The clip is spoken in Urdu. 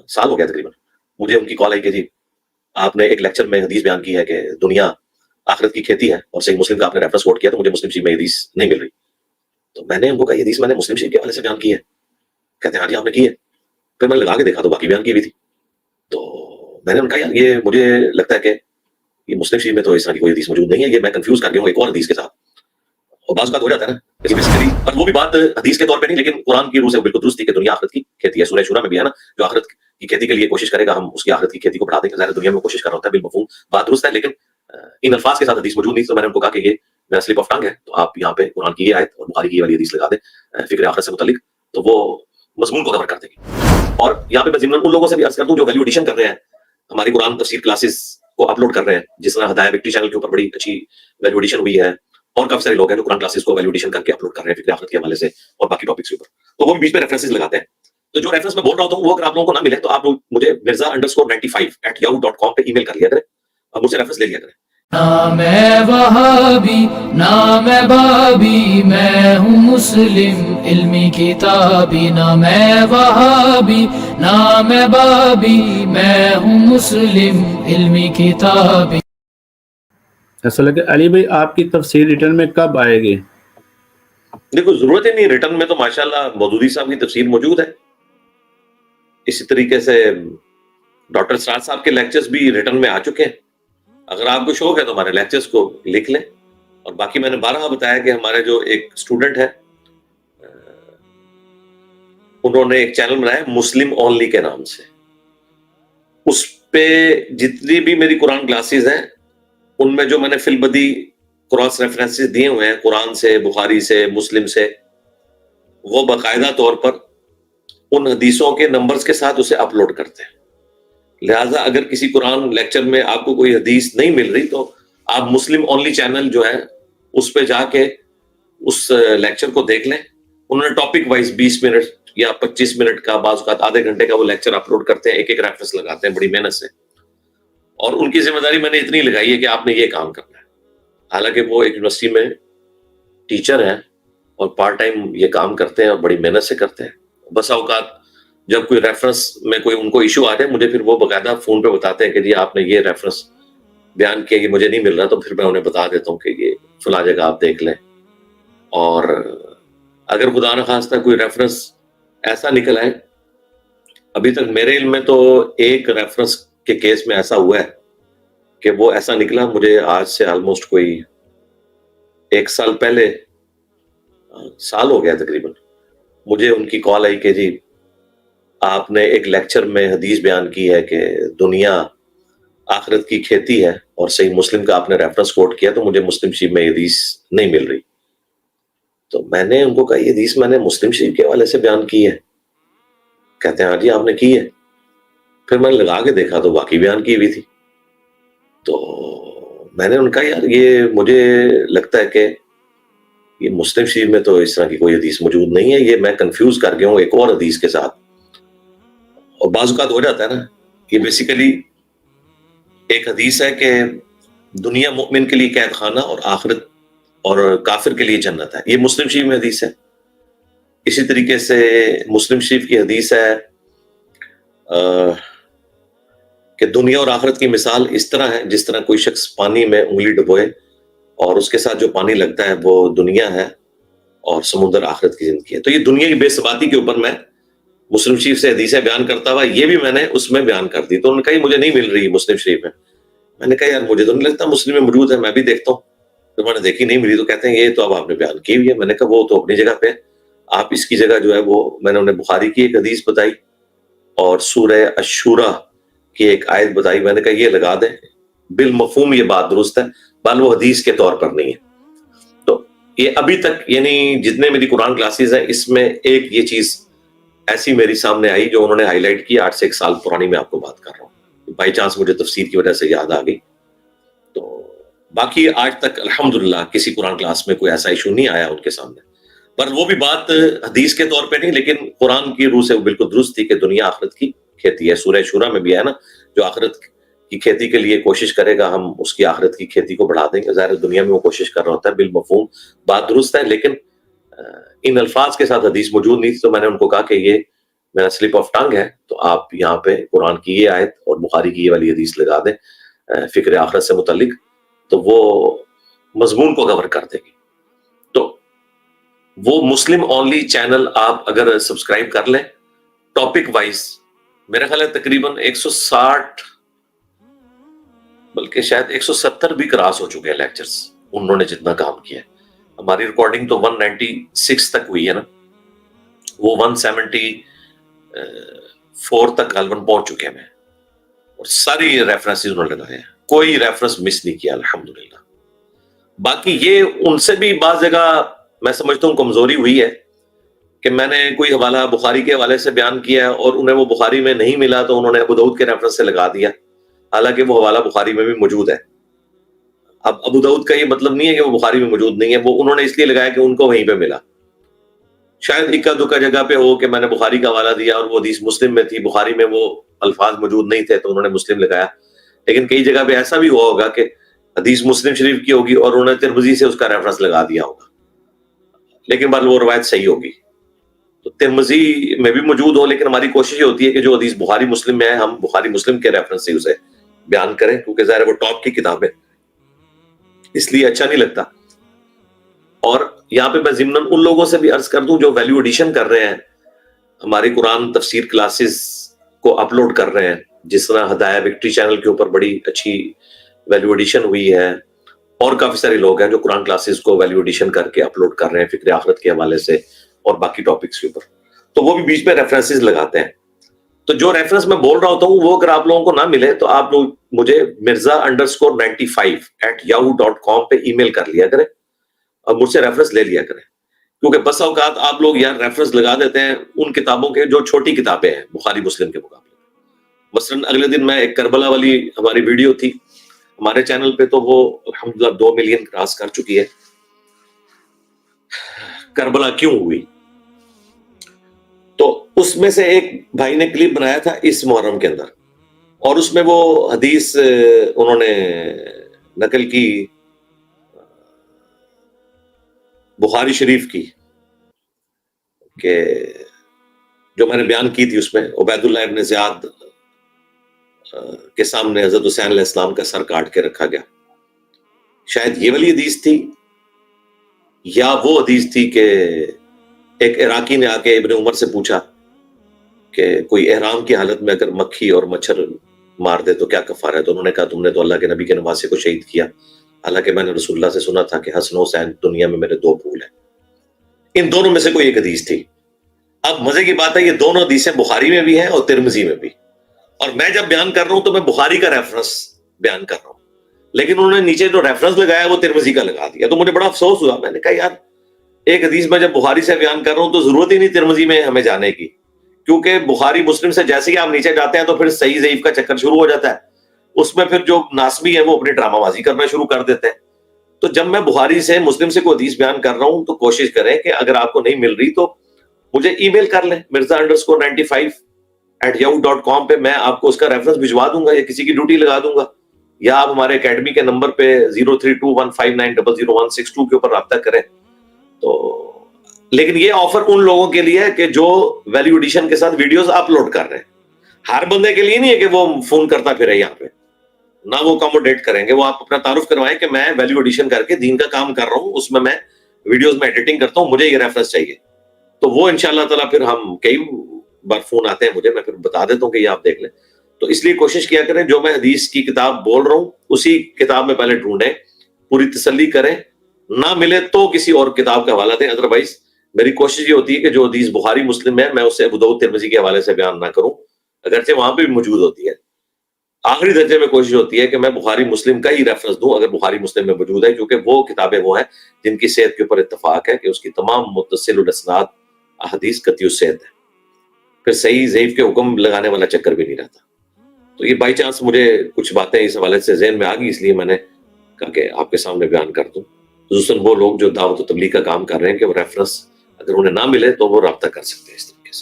سال ہو گیا تقریباً، مجھے ان کی کال آئی کہ جی آپ نے ایک لیکچر میں حدیث بیان کی ہے کہ دنیا آخرت کی کھیتی ہے اور صحیح مسلم کا آپ نے ریفرنس کوٹ کیا تو مجھے مسلم شریف میں حدیث نہیں مل رہی. تو میں نے ان کو کہا یہ حدیث میں نے مسلم شریف کے حوالے سے بیان کی ہے. کہتے ہیں ہاں جی آپ نے کی ہے. پھر میں نے لگا کے دیکھا تو باقی بیان کی ہوئی تھی. تو میں نے ان کا یار یہ مجھے لگتا ہے کہ یہ مسلم شریف میں تو اس طرح کی کوئی حدیث موجود نہیں ہے، یہ میں کنفیوز کر گیا ہوں ایک اور حدیث کے ساتھ. اور بعض بات ہو جاتا ہے نا کہ بیسیکلی، پر وہ بھی بات حدیث کے طور پہ نہیں لیکن قرآن کی روح سے بالکل درست تھی کہ دنیا آخرت کی کھیتی ہے. سورہ شورا میں بھی ہے نا، جو آخرت کی کھیتی کے لیے کوشش کرے گا ہم اس کی آخرت کی کھیتی کو بڑھا دیں گے. ظاہر دنیا میں کوشش کر رہا ہوتا ہے، بالمفہوم بات درست ہے، لیکن ان الفاظ کے ساتھ حدیث موجود نہیں. تو میں نے ان کو کہا کہ یہ میرا سلپ آف ٹنگ ہے، تو آپ یہاں پہ قرآن کی یہ آیت اور بخاری کی یہ والی حدیث لگا دیں فکر آخرت سے متعلق، تو وہ مضمون کو کور کر دے گی. اور یہاں پہ میں ضمن ان لوگوں سے بھی عرض کر دوں جو ویلیو ایڈیشن کر رہے ہیں ہماری قرآن تفسیر کلاسز کو اپلوڈ کر رہے ہیں، جس طرح ہدایہ وکٹری چینل کے اوپر بڑی اچھی ویلیو ایڈیشن ہوئی ہے، اور کافی سارے لوگ ہیں جو قرآن کلاسز کو ویلیو ایڈیشن کر کے اپلوڈ کر رہے ہیں فکر آخرت کے حوالے سے اور باقی ٹاپکس کے اوپر، تو وہ بھی بیچ میں ریفرنسز لگاتے ہیں. تو جو ریفرنس میں بول رہا ہوتا ہوں وہ اگر آپ لوگوں کو نہ ملے تو آپ مجھے mirza_95@yahoo.com پہ ای میل کر لیا کریں اور مجھ سے ریفرنس لے لیا کریں. نام ہے وہابی نام ہے بابی، میں ہوں مسلم علمی کتابی. نام ہے وہابی نام ہے بابی، میں ہوں مسلم علمی کتابی. ایسا لگے علی بھائی آپ کی تفسیر ریٹرن میں کب آئے گی؟ دیکھو ضرورت ہی نہیں، ریٹرن میں تو ماشاءاللہ مودودی صاحب کی تفسیر موجود ہے. اسی طریقے سے ڈاکٹر سراج صاحب کے لیکچرز بھی ریٹرن میں آ چکے ہیں. اگر آپ کو شوق ہے تو ہمارے لیکچرز کو لکھ لیں. اور باقی میں نے بارہا بتایا کہ ہمارے جو ایک اسٹوڈنٹ ہے انہوں نے ایک چینل بنایا مسلم اونلی کے نام سے، اس پہ جتنی بھی میری قرآن کلاسز ہیں ان میں جو میں نے فی البدی کراس ریفرنسز دیے ہوئے ہیں قرآن سے، بخاری سے، مسلم سے، وہ باقاعدہ طور پر ان حدیثوں کے نمبرز کے ساتھ اسے اپلوڈ کرتے ہیں. لہٰذا اگر کسی قرآن لیکچر میں آپ کو کوئی حدیث نہیں مل رہی تو آپ مسلم اونلی چینل جو ہے اس پہ جا کے اس لیکچر کو دیکھ لیں. انہوں نے ٹاپک وائز 20 منٹ یا 25 منٹ کا، بعض اوقات آدھے گھنٹے کا وہ لیکچر اپلوڈ کرتے ہیں، ایک ایک ریفرنس لگاتے ہیں بڑی محنت سے. اور ان کی ذمہ داری میں نے اتنی لگائی ہے کہ آپ نے یہ کام کرنا ہے. حالانکہ وہ ایک یونیورسٹی میں ٹیچر ہیں اور پارٹ ٹائم یہ کام کرتے ہیں اور بڑی محنت سے کرتے ہیں. بسا اوقات جب کوئی ریفرنس میں کوئی ان کو ایشو آ جائے مجھے پھر وہ باقاعدہ فون پہ بتاتے ہیں کہ جی آپ نے یہ ریفرنس بیان کیا، یہ مجھے نہیں مل رہا، تو پھر میں انہیں بتا دیتا ہوں کہ یہ فلاں جگہ آپ دیکھ لیں. اور اگر خدا نخواستہ کوئی ریفرنس ایسا نکل آئے، ابھی تک میرے علم میں تو ایک ریفرنس کے کیس میں ایسا ہوا ہے کہ وہ ایسا نکلا، مجھے آج سے آلموسٹ کوئی 1 سال پہلے، سال ہو گیا تقریباً، مجھے ان کی کال آئی کہ جی آپ نے ایک لیکچر میں حدیث بیان کی ہے کہ دنیا آخرت کی کھیتی ہے اور صحیح مسلم کا آپ نے ریفرنس کوٹ کیا تو مجھے مسلم شریف میں حدیث نہیں مل رہی. تو میں نے ان کو کہا یہ حدیث میں نے مسلم شریف کے حوالے سے بیان کی ہے. کہتے ہیں ہاں جی آپ نے کی ہے. پھر میں نے لگا کے دیکھا تو واقعی بیان کی ہوئی تھی. تو میں نے ان کا یار یہ مجھے لگتا ہے کہ یہ مسلم شریف میں تو اس طرح کی کوئی حدیث موجود نہیں ہے، یہ میں کنفیوز کر گیا ہوں ایک اور حدیث کے ساتھ. اور بعض اوقات ہو جاتا ہے نا کہ بیسیکلی ایک حدیث ہے کہ دنیا مومن کے لیے قید خانہ اور آخرت اور کافر کے لیے جنت ہے، یہ مسلم شریف میں حدیث ہے. اسی طریقے سے مسلم شریف کی حدیث ہے کہ دنیا اور آخرت کی مثال اس طرح ہے جس طرح کوئی شخص پانی میں انگلی ڈبوئے اور اس کے ساتھ جو پانی لگتا ہے وہ دنیا ہے اور سمندر آخرت کی زندگی ہے. تو یہ دنیا کی بے ثباتی کے اوپر میں مسلم شریف سے حدیثیں بیان کرتا ہوا یہ بھی میں نے اس میں بیان کر دی. تو انہوں نے کہا یہ مجھے نہیں مل رہی مسلم شریف میں. میں نے کہا یار مجھے تو نہیں لگتا مسلم میں موجود ہے، میں بھی دیکھتا ہوں. تو میں نے دیکھی نہیں ملی، تو کہتے ہیں یہ تو اب آپ نے بیان کی ہوئی ہے. میں نے کہا وہ تو اپنی جگہ پہ، آپ اس کی جگہ جو ہے وہ میں نے انہیں بخاری کی ایک حدیث بتائی اور سورہ الشورى کی ایک آیت بتائی. میں نے کہا یہ لگا دیں، بالمفہوم یہ بات درست ہے، بل وہ حدیث کے طور پر نہیں ہے. تو یہ ابھی تک یعنی جتنے میری قرآن کلاسز ہیں اس میں ایک یہ چیز ایسی میری سامنے آئی جو انہوں نے ہائی لائٹ کی. 8 سے 1 سال پرانی میں آپ کو بات کر رہا ہوں، بائی چانس مجھے تفسیر کی وجہ سے یاد آ گئی. تو باقی آج تک الحمدللہ کسی قرآن کلاس میں کوئی ایسا ایشو نہیں آیا ان کے سامنے. پر وہ بھی بات حدیث کے طور پہ نہیں لیکن قرآن کی روح سے وہ بالکل درست تھی کہ دنیا آخرت کی کھیتی ہے. سورہ شورا میں بھی ہے نا، جو آخرت کی کھیتی کے لیے کوشش کرے گا ہم اس کی آخرت کی کھیتی کو بڑھا دیں گے. ظاہر دنیا میں وہ کوشش کر رہا ہوتا ہے، بالمفہوم بات درست ہے، لیکن ان الفاظ کے ساتھ حدیث موجود نہیں تھی. تو میں نے ان کو کہا کہ یہ میرا سلپ آف ٹنگ ہے تو آپ یہاں پہ قرآن کی یہ آیت اور بخاری کی یہ والی حدیث لگا دیں فکر آخرت سے متعلق، تو وہ مضمون کو کور کر دے گی. تو وہ مسلم اونلی چینل آپ اگر سبسکرائب کر لیں ٹاپک وائز، میرا خیال ہے تقریباً 160 بلکہ شاید 170 بھی کراس ہو چکے ہیں لیکچرز، انہوں نے جتنا کام کیا ہے. ہماری ریکارڈنگ تو 196 تک ہوئی ہے نا، وہ 174 تک غالباً پہنچ چکے ہیں. اور ساری ریفرنسز انہوں نے لگائے ہیں، کوئی ریفرنس مس نہیں کیا الحمدللہ. باقی یہ ان سے بھی بعض جگہ میں سمجھتا ہوں کمزوری ہوئی ہے کہ میں نے کوئی حوالہ بخاری کے حوالے سے بیان کیا ہے اور انہیں وہ بخاری میں نہیں ملا تو انہوں نے ابو داؤد کے ریفرنس سے لگا دیا، حالانکہ وہ حوالہ بخاری میں بھی موجود ہے. اب ابو داؤد کا یہ مطلب نہیں ہے کہ وہ بخاری میں موجود نہیں ہے، وہ انہوں نے اس لیے لگایا کہ ان کو وہیں پہ ملا. شاید اکا دکا جگہ پہ ہو کہ میں نے بخاری کا حوالہ دیا اور وہ حدیث مسلم میں تھی، بخاری میں وہ الفاظ موجود نہیں تھے تو انہوں نے مسلم لگایا. لیکن کئی جگہ پہ ایسا بھی ہوا ہوگا کہ حدیث مسلم شریف کی ہوگی اور انہوں نے ترمذی سے اس کا ریفرنس لگا دیا ہوگا، لیکن بعد وہ روایت صحیح ہوگی. تو ترمذی میں بھی موجود ہو، لیکن ہماری کوشش یہ ہوتی ہے کہ جو حدیث بخاری مسلم میں ہے ہم بخاری مسلم کے ریفرنس سے اسے بیان کریں، کیونکہ ظاہر ہے وہ ٹاپ کی کتاب ہے، اس لیے اچھا نہیں لگتا. اور یہاں پہ میں ضمناً ان لوگوں سے بھی عرض کر دوں جو ویلیو ایڈیشن کر رہے ہیں، ہماری قرآن تفسیر کلاسز کو اپلوڈ کر رہے ہیں، جس طرح ہدایہ وکٹری چینل کے اوپر بڑی اچھی ویلیو ایڈیشن ہوئی ہے، اور کافی سارے لوگ ہیں جو قرآن کلاسز کو ویلیو ایڈیشن کر کے اپلوڈ کر رہے ہیں فکر آخرت کے حوالے سے اور باقی ٹاپکس کے اوپر، تو وہ بھی بیچ میں ریفرنسز لگاتے ہیں. تو جو ریفرنس میں بول رہا ہوتا ہوں وہ اگر آپ لوگوں کو نہ ملے تو آپ لوگ مجھے mirza_95@yahoo.com پہ ای میل کر لیا کریں اور مجھ سے ریفرنس لے لیا کریں، کیونکہ بس اوقات آپ لوگ یار ریفرنس لگا دیتے ہیں ان کتابوں کے جو چھوٹی کتابیں ہیں بخاری مسلم کے مقابلے. مثلاً اگلے دن میں ایک کربلا والی ہماری ویڈیو تھی ہمارے چینل پہ، تو وہ الحمدللہ 2 ملین کراس کر چکی ہے. کربلا کیوں ہوئی، تو اس میں سے ایک بھائی نے کلپ بنایا تھا اس محرم کے اندر، اور اس میں وہ حدیث انہوں نے نقل کی بخاری شریف کی کہ جو میں نے بیان کی تھی، اس میں عبید اللہ ابن زیاد کے سامنے حضرت حسین علیہ السلام کا سر کاٹ کے رکھا گیا. شاید یہ والی حدیث تھی یا وہ حدیث تھی کہ ایک عراقی نے آ کے ابن عمر سے پوچھا کہ کوئی احرام کی حالت میں اگر مکھی اور مچھر مار دے تو کیا کفارہ ہے، تو انہوں نے کہا تم نے تو اللہ کے نبی کے نواسے کو شہید کیا، حالانکہ میں نے رسول اللہ سے سنا تھا کہ حسن و حسین دنیا میں میرے 2 پھول ہیں. ان دونوں میں سے کوئی ایک حدیث تھی. اب مزے کی بات ہے یہ دونوں حدیثیں بخاری میں بھی ہیں اور ترمذی میں بھی، اور میں جب بیان کر رہا ہوں تو میں بخاری کا ریفرنس بیان کر رہا ہوں، لیکن انہوں نے نیچے جو ریفرنس لگایا وہ ترمذی کا لگا دیا. تو مجھے بڑا افسوس ہوا، میں نے کہا یار ایک حدیث میں جب بخاری سے بیان کر رہا ہوں تو ضرورت ہی نہیں ترمذی میں ہمیں جانے کی، کیونکہ بخاری مسلم سے جیسے ہی آپ نیچے جاتے ہیں تو پھر صحیح ضعیف کا چکر شروع ہو جاتا ہے. اس میں پھر جو ناسبی ہے وہ اپنی ڈرامہ بازی کرنا شروع کر دیتے ہیں. تو جب میں بخاری سے مسلم سے کوئی حدیث بیان کر رہا ہوں تو کوشش کریں کہ اگر آپ کو نہیں مل رہی تو مجھے ای میل کر لیں mirza_95@yahoo.com پہ، میں آپ کو اس کا ریفرنس بھجوا دوں گا یا کسی کی ڈیوٹی لگا دوں گا، یا آپ ہمارے اکیڈمی کے نمبر پہ 032159000162 کے اوپر رابطہ کریں. تو لیکن یہ آفر ان لوگوں کے لیے ہے کہ جو ویلیو ایڈیشن کے ساتھ ویڈیوز اپلوڈ کر رہے ہیں. ہر بندے کے لیے نہیں ہے کہ وہ فون کرتا پھرے یہاں پہ، نہ وہ اکاموڈیٹ کریں گے. وہ آپ اپنا تعارف کروائیں کہ میں ویلیو ایڈیشن کر کے دین کا کام کر رہا ہوں، اس میں ویڈیوز میں ایڈیٹنگ کرتا ہوں، مجھے یہ ریفرنس چاہیے. تو وہ انشاءاللہ تعالیٰ پھر ہم کئی بار فون آتے ہیں مجھے، میں پھر بتا دیتا ہوں کہ یہ آپ دیکھ لیں. تو اس لیے کوشش کیا کریں جو میں حدیث کی کتاب بول رہا ہوں اسی کتاب میں پہلے ڈھونڈیں، پوری تسلی کریں، نہ ملے تو کسی اور کتاب کا حوالہ دیں. ادروائز میری کوشش یہ ہوتی ہے کہ جو حدیث بخاری مسلم ہے میں اسے ابو داؤد ترمذی کے حوالے سے بیان نہ کروں، اگرچہ وہاں پہ بھی موجود ہوتی ہے. آخری درجے میں کوشش ہوتی ہے کہ میں بخاری مسلم کا ہی ریفرنس دوں اگر بخاری مسلم میں موجود ہے، کیونکہ وہ کتابیں وہ ہیں جن کی صحت کے اوپر اتفاق ہے کہ اس کی تمام متصل الاسناد احادیث قطعی الصحت ہے، پھر صحیح ضعیف کے حکم لگانے والا چکر بھی نہیں رہتا. تو یہ بائی چانس مجھے کچھ باتیں اس حوالے سے ذہن میں آ گئی، اس لیے میں نے کہا کہ آپ کے سامنے بیان کر دوں. خصوصاً وہ لوگ جو دعوت و تبلیغ کا کام کر رہے ہیں کہ وہ ریفرنس اگر انہیں نہ ملے تو وہ رابطہ کر سکتے ہیں اس طرح.